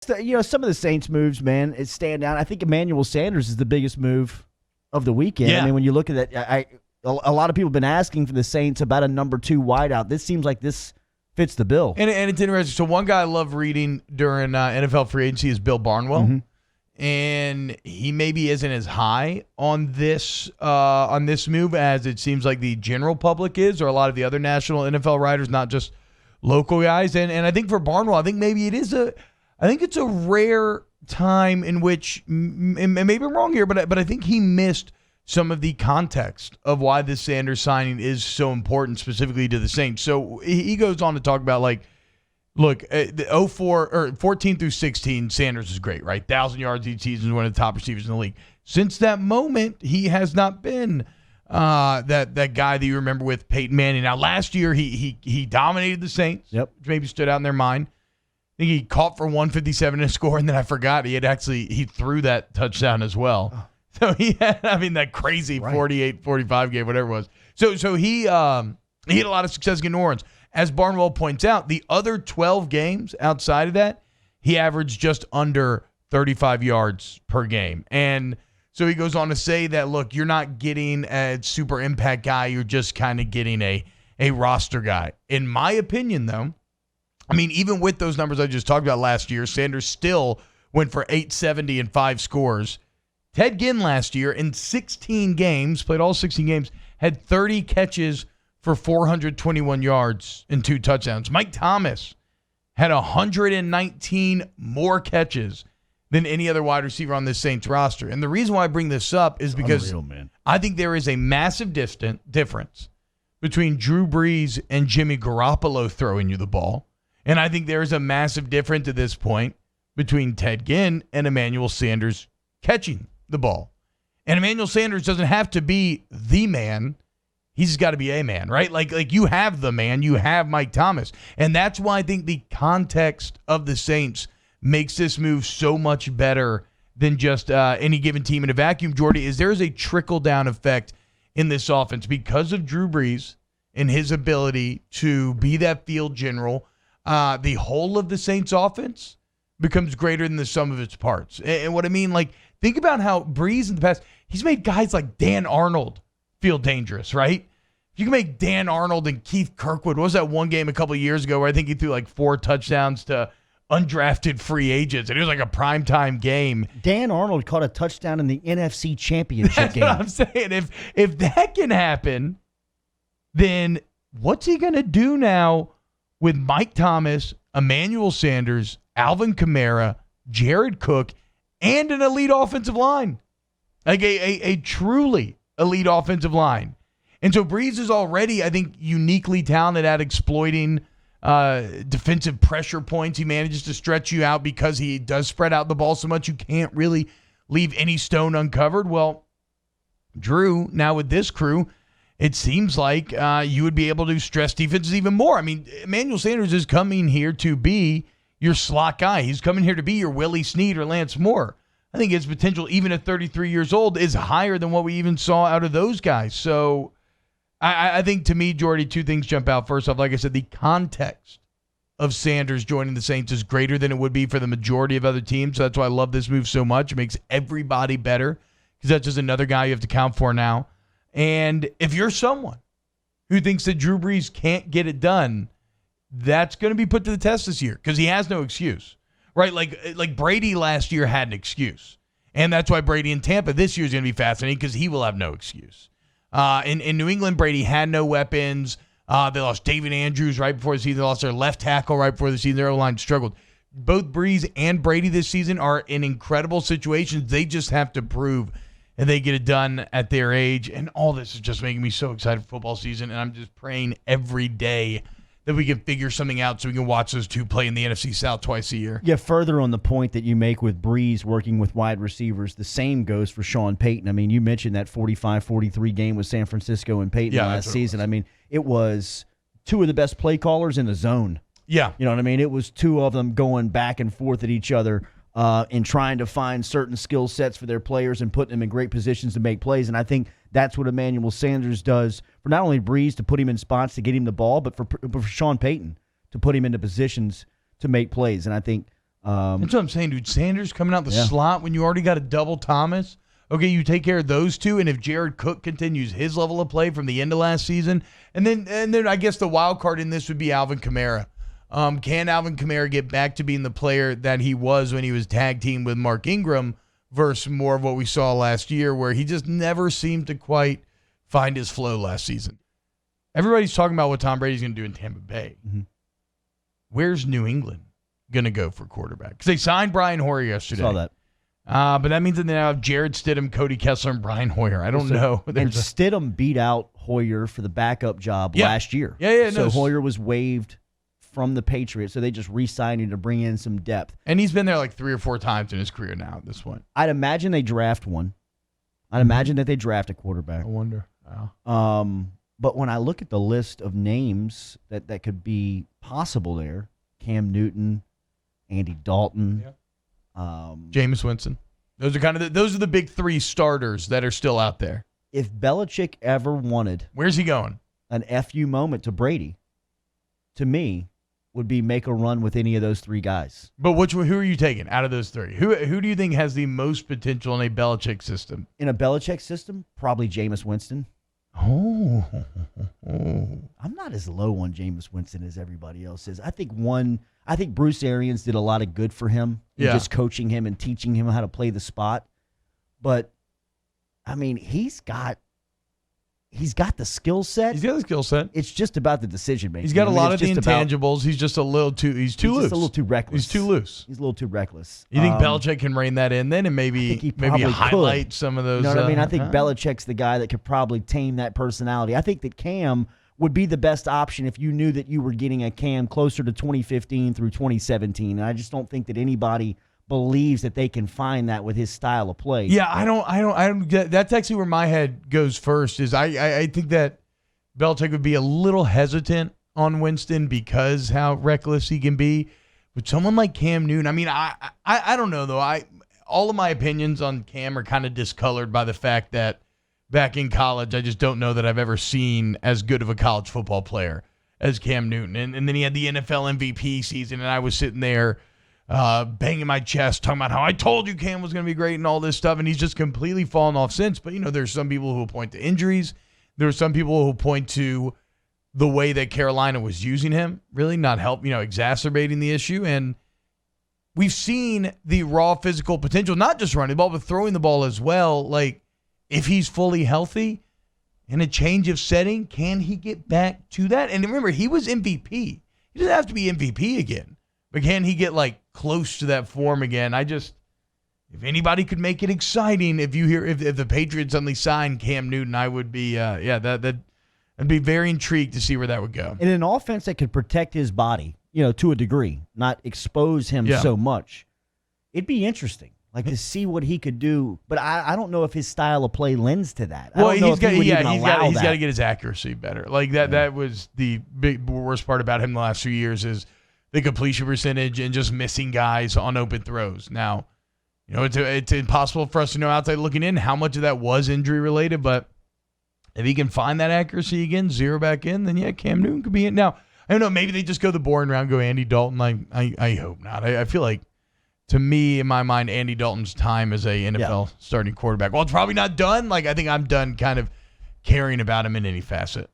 Some of the Saints moves, man, it stand out. I think Emmanuel Sanders is the biggest move of the weekend. Yeah. I mean, when you look at that, a lot of people have been asking for the Saints about a number 2 wideout. This seems like this fits the bill. And it's interesting. So one guy I love reading during NFL free agency is Bill Barnwell. Mm-hmm. And he maybe isn't as high on this move as it seems like the general public is, or a lot of the other national NFL writers, not just local guys. And I think for Barnwell, I think maybe it's a rare time in which, and maybe I'm wrong here, but I think he missed some of the context of why this Sanders signing is so important, specifically to the Saints. So he goes on to talk about, like, look, the 14 through 16, Sanders is great, right? 1,000 yards each season, is one of the top receivers in the league. Since that moment, he has not been that guy that you remember with Peyton Manning. Now, last year, he dominated the Saints, which maybe stood out in their mind. I think he caught for 157 and a score, and then I forgot he threw that touchdown as well. So he had, that crazy 48-45 game, whatever it was. So he had a lot of success against New Orleans. As Barnwell points out, the other 12 games outside of that, he averaged just under 35 yards per game. And so he goes on to say that, look, you're not getting a super impact guy. You're just kind of getting a roster guy. In my opinion, though, even with those numbers I just talked about last year, Sanders still went for 870 and 5 scores. Ted Ginn last year in 16 games, played all 16 games, had 30 catches for 421 yards and 2 touchdowns. Mike Thomas had 119 more catches than any other wide receiver on this Saints roster. And the reason why I bring this up is because I think there is a massive difference between Drew Brees and Jimmy Garoppolo throwing you the ball. And I think there is a massive difference at this point between Ted Ginn and Emmanuel Sanders catching the ball. And Emmanuel Sanders doesn't have to be the man. He's just got to be a man, right? Like you have the man, you have Mike Thomas. And that's why I think the context of the Saints makes this move so much better than just any given team in a vacuum, Jordy, is there is a trickle-down effect in this offense because of Drew Brees and his ability to be that field general. The whole of the Saints offense becomes greater than the sum of its parts. And what I mean, think about how Brees in the past, he's made guys like Dan Arnold feel dangerous, right? You can make Dan Arnold and Keith Kirkwood. What was that one game a couple of years ago where I think he threw 4 touchdowns to undrafted free agents, and it was like a primetime game. Dan Arnold caught a touchdown in the NFC Championship game. That's what I'm saying. If that can happen, then what's he going to do now with Mike Thomas, Emmanuel Sanders, Alvin Kamara, Jared Cook, and an elite offensive line? Like a truly elite offensive line. And so Brees is already, I think, uniquely talented at exploiting defensive pressure points. He manages to stretch you out because he does spread out the ball so much you can't really leave any stone uncovered. Well, Drew, now with this crew, it seems like you would be able to stress defenses even more. Emmanuel Sanders is coming here to be your slot guy. He's coming here to be your Willie Snead or Lance Moore. I think his potential, even at 33 years old, is higher than what we even saw out of those guys. So I think, to me, Jordy, 2 things jump out. First off, like I said, the context of Sanders joining the Saints is greater than it would be for the majority of other teams. So that's why I love this move so much. It makes everybody better because that's just another guy you have to count for now. And if you're someone who thinks that Drew Brees can't get it done, that's going to be put to the test this year because he has no excuse, right? Like Brady last year had an excuse. And that's why Brady in Tampa this year is going to be fascinating because he will have no excuse. In New England, Brady had no weapons. They lost David Andrews right before the season. They lost their left tackle right before the season. Their O-line struggled. Both Brees and Brady this season are in incredible situations. They just have to prove and they get it done at their age. And all this is just making me so excited for football season. And I'm just praying every day that we can figure something out so we can watch those two play in the NFC South twice a year. Yeah, further on the point that you make with Brees working with wide receivers, the same goes for Sean Payton. You mentioned that 45-43 game with San Francisco and Payton last season. It was 2 of the best play callers in the zone. Yeah. You know what I mean? It was 2 of them going back and forth at each other and trying to find certain skill sets for their players and putting them in great positions to make plays. And I think that's what Emmanuel Sanders does for not only Brees to put him in spots to get him the ball, but for Sean Payton to put him into positions to make plays. And I think That's what I'm saying, dude. Sanders coming out the slot when you already got a double Thomas. Okay, you take care of those two, and if Jared Cook continues his level of play from the end of last season, and then I guess the wild card in this would be Alvin Kamara. Can Alvin Kamara get back to being the player that he was when he was tag team with Mark Ingram versus more of what we saw last year, where he just never seemed to quite find his flow last season? Everybody's talking about what Tom Brady's going to do in Tampa Bay. Mm-hmm. Where's New England going to go for quarterback? Because they signed Brian Hoyer yesterday. Saw that. But that means that they now have Jared Stidham, Cody Kessler, and Brian Hoyer. I don't know. And Stidham beat out Hoyer for the backup job last year. So Hoyer was waived from the Patriots, so they just re-signed him to bring in some depth. And he's been there like 3 or 4 times in his career now at this point. I'd imagine they draft one. I'd imagine that they draft a quarterback. I wonder. Oh. But when I look at the list of names that could be possible there, Cam Newton, Andy Dalton, Jameis Winston. Those are the big 3 starters that are still out there. If Belichick ever wanted, where's he going? An FU moment to Brady, to me, would be make a run with any of those 3 guys. But who are you taking out of those 3? Who do you think has the most potential in a Belichick system? In a Belichick system, probably Jameis Winston. Oh. I'm not as low on Jameis Winston as everybody else is. I think Bruce Arians did a lot of good for him in just coaching him and teaching him how to play the spot. But I mean, he's got the skill set. He's got the skill set. It's just about the decision making. He's got a lot of the intangibles. He's just a little too. He's too loose. Just a little too reckless. He's too loose. He's a little too reckless. You think Belichick can rein that in then, and maybe highlight some of those? You know what I mean? I think Belichick's the guy that could probably tame that personality. I think that Cam would be the best option if you knew that you were getting a Cam closer to 2015 through 2017. And I just don't think that anybody believes that they can find that with his style of play. Yeah, I don't get. That's actually where my head goes first. Is I think that Belichick would be a little hesitant on Winston because how reckless he can be. But someone like Cam Newton, I mean, I don't know though. All of my opinions on Cam are kind of discolored by the fact that back in college, I just don't know that I've ever seen as good of a college football player as Cam Newton. And then he had the NFL MVP season, and I was sitting there banging my chest, talking about how I told you Cam was going to be great and all this stuff, and he's just completely fallen off since. But, there's some people who point to injuries. There are some people who point to the way that Carolina was using him, really not exacerbating the issue. And we've seen the raw physical potential, not just running the ball, but throwing the ball as well. Like, if he's fully healthy in a change of setting, can he get back to that? And remember, he was MVP. He doesn't have to be MVP again. But can he get close to that form again? If anybody could make it exciting, if the Patriots suddenly signed Cam Newton, I would be I'd be very intrigued to see where that would go. In an offense that could protect his body, to a degree, not expose him so much, it'd be interesting. To see what he could do, but I don't know if his style of play lends to that. He's got to get his accuracy better. That was the worst part about him the last few years is the completion percentage and just missing guys on open throws. Now, it's impossible for us to know outside looking in how much of that was injury related, but if he can find that accuracy again, zero back in, then Cam Newton could be in. Now, I don't know, maybe they just go the boring round, go Andy Dalton. I hope not. I feel like, to me, in my mind, Andy Dalton's time as a NFL starting quarterback, well, it's probably not done. I think I'm done kind of caring about him in any facet.